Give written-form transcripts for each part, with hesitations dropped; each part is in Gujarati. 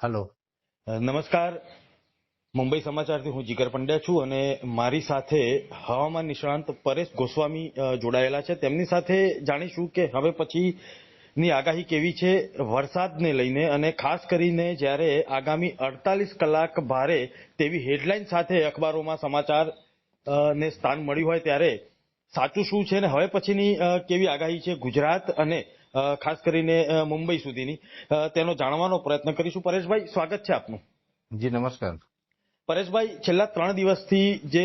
હલો. નમસ્કાર. મુંબઈ સમાચારથી હું જીગર પંડ્યા છું અને મારી સાથે હવામાન નિષ્ણાંત પરેશ ગોસ્વામી જોડાયેલા છે. તેમની સાથે જાણીશું કે હવે પછીની આગાહી કેવી છે વરસાદને લઈને, અને ખાસ કરીને જ્યારે આગામી 48 કલાક ભારે તેવી હેડલાઇન સાથે અખબારોમાં સમાચાર ને સ્થાન મળ્યું હોય ત્યારે સાચું શું છે અને હવે પછીની કેવી આગાહી છે ગુજરાત અને ખાસ કરીને મુંબઈ સુધીની, તેનો જાણવાનો પ્રયત્ન કરીશું. પરેશભાઈ, સ્વાગત છે આપનું. જી નમસ્કાર. પરેશભાઈ, છેલ્લા 3 દિવસથી જે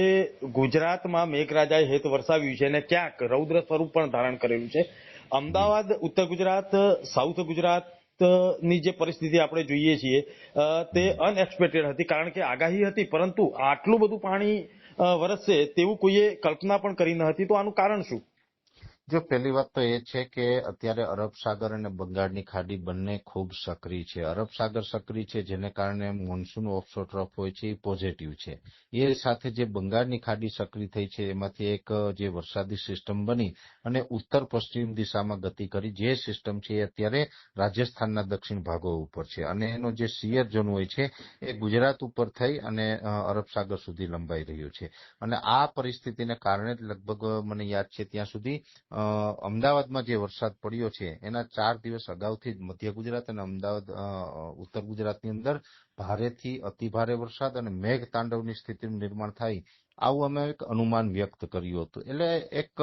ગુજરાતમાં મેઘરાજાએ હેત વરસાવ્યું છે અને ક્યાંક રૌદ્ર સ્વરૂપ પણ ધારણ કરેલું છે. અમદાવાદ, ઉત્તર ગુજરાત, સાઉથ ગુજરાતની જે પરિસ્થિતિ આપણે જોઈએ છીએ તે અનએક્સપેક્ટેડ હતી, કારણ કે આગાહી હતી, પરંતુ આટલું બધું પાણી વરસશે તેવું કોઈએ કલ્પના પણ કરી ન હતી. તો આનું કારણ શું? જો પહેલી વાત તો એ છે કે અત્યારે અરબ સાગર અને બંગાળની ખાડી બંને ખૂબ સક્રિય છે. અરબ સાગર સક્રિય છે, જેને કારણે મોન્સૂન ઓફશોર ટ્રફ હોય છે એ પોઝિટિવ છે. એ સાથે જે બંગાળની ખાડી સક્રિય થઈ છે એમાંથી એક જે વરસાદી સિસ્ટમ બની અને ઉત્તર પશ્ચિમ દિશામાં ગતિ કરી, જે સિસ્ટમ છે એ અત્યારે રાજસ્થાનના દક્ષિણ ભાગો ઉપર છે અને એનો જે સિયર ઝોન હોય છે એ ગુજરાત ઉપર થઈ અને અરબ સાગર સુધી લંબાઈ રહ્યું છે. અને આ પરિસ્થિતિને કારણે લગભગ મને યાદ છે ત્યાં સુધી અમદાવાદમાં જે વરસાદ પડ્યો છે એના 4 દિવસ અગાઉથી જ મધ્ય ગુજરાત અને અમદાવાદ ઉત્તર ગુજરાતની અંદર ભારેથી અતિભારે વરસાદ અને મેઘ તાંડવની સ્થિતિનું નિર્માણ થાય, આવું અમે એક અનુમાન વ્યક્ત કર્યું હતું. એટલે એક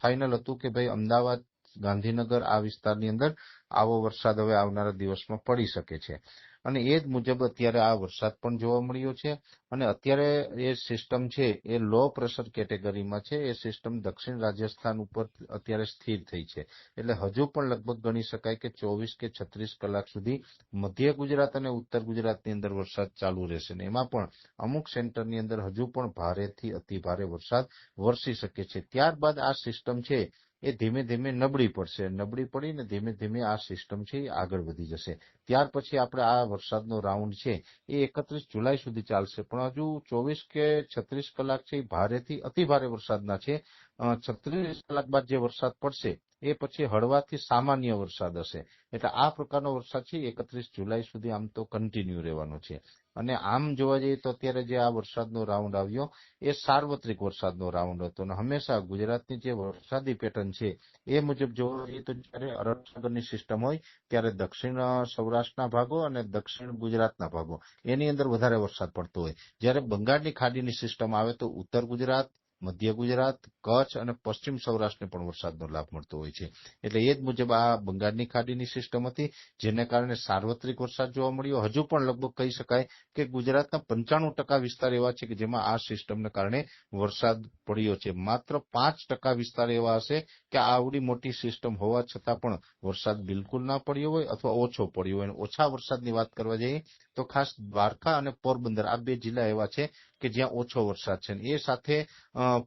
ફાઇનલ હતું કે ભાઈ અમદાવાદ, ગાંધીનગર આ વિસ્તારની અંદર આવો વરસાદ હવે આવનારા દિવસમાં પડી શકે છે. અને એ જ મુજબ અત્યારે આ વરસાદ પણ જોવા મળ્યો છે. અને અત્યારે એ સિસ્ટમ છે એ લો પ્રેશર કેટેગરીમાં છે. એ સિસ્ટમ દક્ષિણ રાજસ્થાન ઉપર અત્યારે સ્થિર થઈ છે. એટલે હજુ પણ લગભગ ગણી શકાય કે 24 કે 36 કલાક સુધી મધ્ય ગુજરાત અને ઉત્તર ગુજરાતની અંદર વરસાદ ચાલુ રહેશે. ને એમાં પણ અમુક સેન્ટરની અંદર હજુ પણ ભારેથી અતિભારે વરસાદ વરસી શકે છે. ત્યારબાદ આ સિસ્ટમ છે એ ધીમે ધીમે નબળી પડશે. નબળી પડીને ધીમે ધીમે આ સિસ્ટમ છે એ આગળ વધી જશે. ત્યાર પછી આપણે આ વરસાદનો રાઉન્ડ છે એ 31 જુલાઈ સુધી ચાલશે. પણ હજુ 24 કે 36 કલાક છે એ ભારેથી અતિભારે વરસાદના છે. 36 કલાક બાદ જે વરસાદ પડશે એ પછી હળવાથી સામાન્ય વરસાદ હશે. એટલે આ પ્રકારનો વરસાદ છે 31 જુલાઈ સુધી આમ તો કન્ટિન્યુ રહેવાનો છે. અને આમ જોવા જઈએ તો અત્યારે જે આ વરસાદનો રાઉન્ડ આવ્યો એ સાર્વત્રિક વરસાદનો રાઉન્ડ હતો. અને હંમેશા ગુજરાતની જે વરસાદી પેટર્ન છે એ મુજબ જોવા જઈએ તો જ્યારે અરબ સાગરની સિસ્ટમ હોય ત્યારે દક્ષિણ સૌરાષ્ટ્રના ભાગો અને દક્ષિણ ગુજરાતના ભાગો એની અંદર વધારે વરસાદ પડતો હોય. જ્યારે બંગાળની ખાડીની સિસ્ટમ આવે તો ઉત્તર ગુજરાત, મધ્ય ગુજરાત, કચ્છ અને પશ્ચિમ સૌરાષ્ટ્રને પણ વરસાદનો લાભ મળતો હોય છે. એટલે એ જ મુજબ આ બંગાળની ખાડીની સિસ્ટમ હતી, જેને કારણે સાર્વત્રિક વરસાદ જોવા મળ્યો. હજુ પણ લગભગ કહી શકાય કે ગુજરાતના 95% વિસ્તાર એવા છે કે જેમાં આ સિસ્ટમને કારણે વરસાદ પડ્યો છે. માત્ર 5% વિસ્તાર એવા હશે કે આવડી મોટી સિસ્ટમ હોવા છતાં પણ વરસાદ બિલકુલ ના પડ્યો હોય અથવા ઓછો પડ્યો હોય. ઓછા વરસાદની વાત કરવા જઈએ તો ખાસ દ્વારકા અને પોરબંદર આ 2 જિલ્લા એવા છે કે જ્યાં ઓછો વરસાદ છે. એ સાથે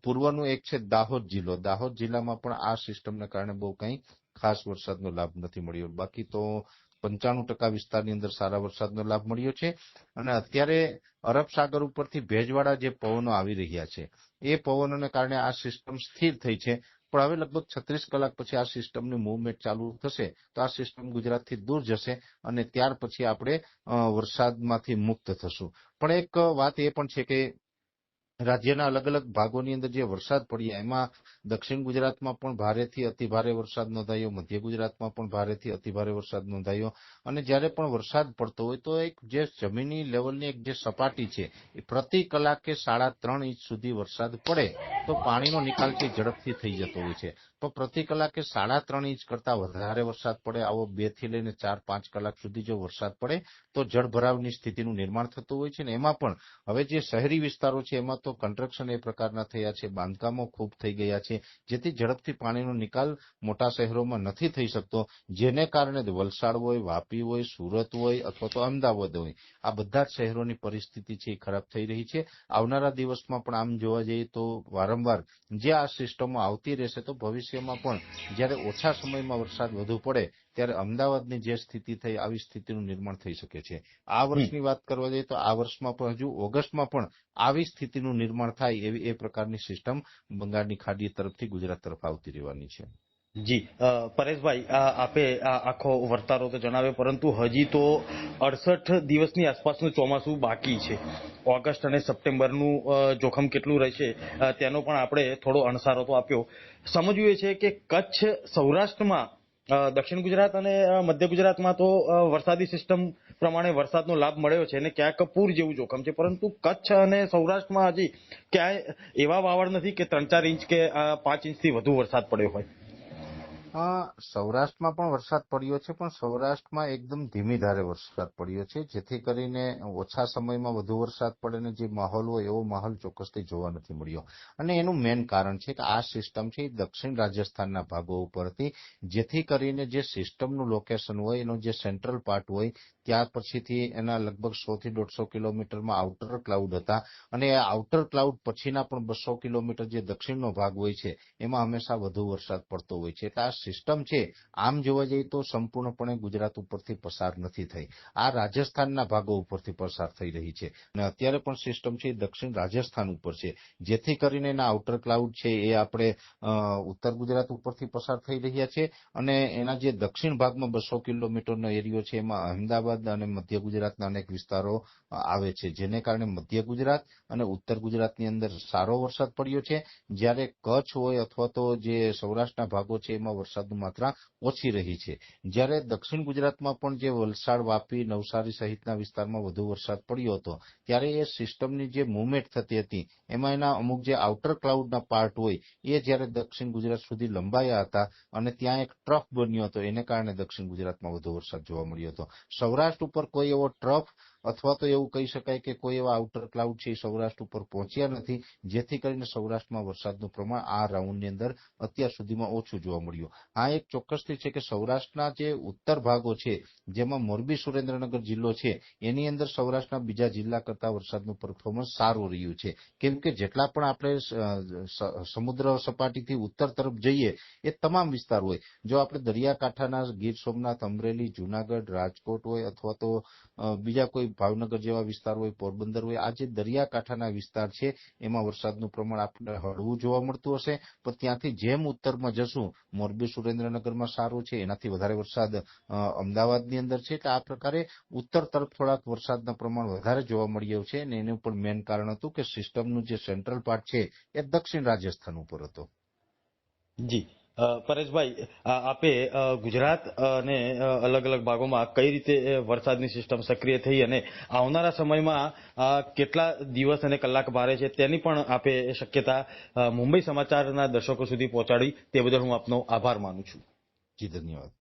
પૂર્વનું એક છે દાહોદ જિલ્લો. દાહોદ જિલ્લામાં પણ આ સિસ્ટમને કારણે બહુ કંઈ ખાસ વરસાદનો લાભ નથી મળ્યો. બાકી તો 95% વિસ્તારની અંદર સારા વરસાદનો લાભ મળ્યો છે. અને અત્યારે અરબ સાગર ઉપરથી ભેજવાળા જે પવનો આવી રહ્યા છે એ પવનોને કારણે આ સિસ્ટમ સ્થિર થઈ છે. પણ હવે લગભગ 36 કલાક પછી આ સિસ્ટમની મૂવમેન્ટ ચાલુ થશે તો આ સિસ્ટમ ગુજરાતથી દૂર જશે અને ત્યાર પછી આપણે વરસાદમાંથી મુક્ત થશું. પણ એક વાત એ પણ છે કે રાજ્યના અલગ અલગ ભાગોની અંદર જે વરસાદ પડ્યા એમાં દક્ષિણ ગુજરાતમાં પણ ભારેથી અતિભારે વરસાદ નોંધાયો, મધ્ય ગુજરાતમાં પણ ભારેથી અતિભારે વરસાદ નોંધાયો. અને જ્યારે પણ વરસાદ પડતો હોય તો એક જે જમીની લેવલની એક જે સપાટી છે એ પ્રતિ કલાકે 3.5 ઇંચ સુધી વરસાદ પડે તો પાણીનો નિકાલ છે ઝડપથી થઈ જતો હોય છે. તો પ્રતિ કલાકે 3.5 ઇંચ કરતા વધારે વરસાદ પડે, આવો 2 થી લઈને 4-5 કલાક સુધી જો વરસાદ પડે તો જળભરાવની સ્થિતિનું નિર્માણ થતું હોય છે. ને એમાં પણ હવે જે શહેરી વિસ્તારો છે એમાં તો કન્સ્ટ્રક્શન એ પ્રકારના થયા છે, બાંધકામો ખૂબ થઈ ગયા છે, જેથી ઝડપથી પાણીનો નિકાલ મોટા શહેરોમાં નથી થઈ શકતો. જેને કારણે વલસાડ હોય, વાપી હોય, સુરત હોય અથવા તો અમદાવાદ હોય, આ બધા જ શહેરોની પરિસ્થિતિ છે એ ખરાબ થઈ રહી છે. આવનારા દિવસમાં પણ આમ જોવા જઈએ તો વારંવાર જે આ સિસ્ટમો આવતી રહેશે તો ભવિષ્યમાં પણ જ્યારે ઓછા સમયમાં વરસાદ વધુ પડે ત્યારે અમદાવાદની જે સ્થિતિ થઈ આવી સ્થિતિનું નિર્માણ થઈ શકે છે. આ વર્ષની વાત કરવા જઈએ તો આ વર્ષમાં પણ હજુ ઓગસ્ટમાં પણ આવી સ્થિતિનું નિર્માણ થાય એવી એ પ્રકારની સિસ્ટમ બંગાળની ખાડી તરફથી ગુજરાત તરફ આવતી રહેવાની છે. જી પરેશભાઈ, આપે આ આખો વર્તારો તો જણાવ્યો, પરંતુ હજી તો 68 દિવસની આસપાસનું ચોમાસું બાકી છે. ઓગસ્ટ અને સપ્ટેમ્બરનું જોખમ કેટલું રહેશે તેનો પણ આપણે થોડો અણસારો તો આપ્યો. સમજવું એ છે કે કચ્છ, સૌરાષ્ટ્રમાં, દક્ષિણ ગુજરાત અને મધ્ય ગુજરાતમાં તો વરસાદી સિસ્ટમ પ્રમાણે વરસાદનો લાભ મળ્યો છે અને ક્યાંક પૂર જેવું જોખમ છે, પરંતુ કચ્છ અને સૌરાષ્ટ્રમાં હજી ક્યાંય એવા વાવડ નથી કે 3-4 ઇંચ કે 5 ઇંચથી વધુ વરસાદ પડ્યો હોય. સૌરાષ્ટ્રમાં પણ વરસાદ પડ્યો છે, પણ સૌરાષ્ટ્રમાં એકદમ ધીમી ધારે વરસાદ પડ્યો છે, જેથી કરીને ઓછા સમયમાં વધુ વરસાદ પડે ને જે માહોલ હોય એવો માહોલ ચોક્કસથી જોવા નથી મળ્યો. અને એનું મેઇન કારણ છે કે આ સિસ્ટમ છે એ દક્ષિણ રાજસ્થાનના ભાગો ઉપર હતી, જેથી કરીને જે સિસ્ટમનું લોકેશન હોય એનો જે સેન્ટ્રલ પાર્ટ હોય ત્યાર પછીથી એના લગભગ 100 થી 150 કિલોમીટરમાં આઉટર ક્લાઉડ હતા, અને આ આઉટર ક્લાઉડ પછીના પણ 200 કિલોમીટર જે દક્ષિણનો ભાગ હોય છે એમાં હંમેશા વધુ વરસાદ પડતો હોય છે. એટલે આ સિસ્ટમ છે આમ જોવા જઈએ તો સંપૂર્ણપણે ગુજરાત ઉપરથી પસાર નથી થઈ, આ રાજસ્થાનના ભાગો ઉપરથી પસાર થઈ રહી છે. અને અત્યારે પણ સિસ્ટમ છે એ દક્ષિણ રાજસ્થાન ઉપર છે, જેથી કરીને એના આઉટર ક્લાઉડ છે એ આપણે ઉત્તર ગુજરાત ઉપરથી પસાર થઈ રહ્યા છે, અને એના જે દક્ષિણ ભાગમાં 200 કિલોમીટરનો એરિયો છે એમાં અમદાવાદ અને મધ્ય ગુજરાતના અનેક વિસ્તારો આવે છે, જેને કારણે મધ્ય ગુજરાત અને ઉત્તર ગુજરાતની અંદર સારો વરસાદ પડ્યો છે, જ્યારે કચ્છ હોય અથવા તો જે સૌરાષ્ટ્રના ભાગો છે એમાં વરસાદની માત્રા ઓછી રહી છે. જ્યારે દક્ષિણ ગુજરાતમાં પણ જે વલસાડ, વાપી, નવસારી સહિતના વિસ્તારમાં વધુ વરસાદ પડ્યો હતો, ત્યારે એ સિસ્ટમની જે મુવમેન્ટ થતી હતી એમાં એના અમુક જે આઉટર ક્લાઉડના પાર્ટ હોય એ જ્યારે દક્ષિણ ગુજરાત સુધી લંબાયા હતા અને ત્યાં એક ટ્રફ બન્યો હતો, એને કારણે દક્ષિણ ગુજરાતમાં વધુ વરસાદ જોવા મળ્યો હતો. સૌરાષ્ટ્ર ઉપર કોઈ એવો ટ્રફ અથવા તો એવું કહી શકાય કે કોઈ એવા આઉટર ક્લાઉડ છે સૌરાષ્ટ્ર ઉપર પહોંચ્યા નથી, જેથી કરીને સૌરાષ્ટ્રમાં વરસાદનું પ્રમાણ આ રાઉન્ડની અંદર અત્યાર સુધીમાં ઓછું જોવા મળ્યું. આ એક ચોક્કસથી છે કે સૌરાષ્ટ્રના જે ઉત્તર ભાગો છે, જેમાં મોરબી, સુરેન્દ્રનગર જિલ્લો છે, એની અંદર સૌરાષ્ટ્રના બીજા જિલ્લા કરતા વરસાદનું પરફોર્મન્સ સારું રહ્યું છે, કેમ કે જેટલા પણ આપણે સમુદ્ર સપાટીથી ઉત્તર તરફ જઈએ એ તમામ વિસ્તાર હોય, જો આપણે દરિયાકાંઠાના ગીર સોમનાથ, અમરેલી, જુનાગઢ, રાજકોટ હોય અથવા તો બીજા કોઈ ભાવનગર જેવા વિસ્તાર હોય, પોરબંદર હોય, આ જે દરિયાકાંઠાના વિસ્તાર છે એમાં વરસાદનું પ્રમાણ આપણે હળવું જોવા મળતું હશે. પણ ત્યાંથી જેમ ઉત્તરમાં જશું, મોરબી, સુરેન્દ્રનગરમાં સારું છે, એનાથી વધારે વરસાદ અમદાવાદની અંદર છે. એટલે આ પ્રકારે ઉત્તર તરફ થોડાક વરસાદના પ્રમાણ વધારે જોવા મળ્યું છે, અને એનું પણ મેઇન કારણ હતું કે સિસ્ટમનું જે સેન્ટ્રલ પાર્ટ છે એ દક્ષિણ રાજસ્થાન ઉપર હતો. જી પરેશભાઈ, આપે ગુજરાત અને અલગ અલગ ભાગોમાં કઈ રીતે વરસાદની સિસ્ટમ સક્રિય થઈ અને આવનારા સમયમાં કેટલા દિવસ અને કલાક ભારે છે તેની પણ આપે શક્યતા મુંબઈ સમાચારના દર્શકો સુધી પહોંચાડી, તે બદલ હું આપનો આભાર માનું છું. જી, ધન્યવાદ.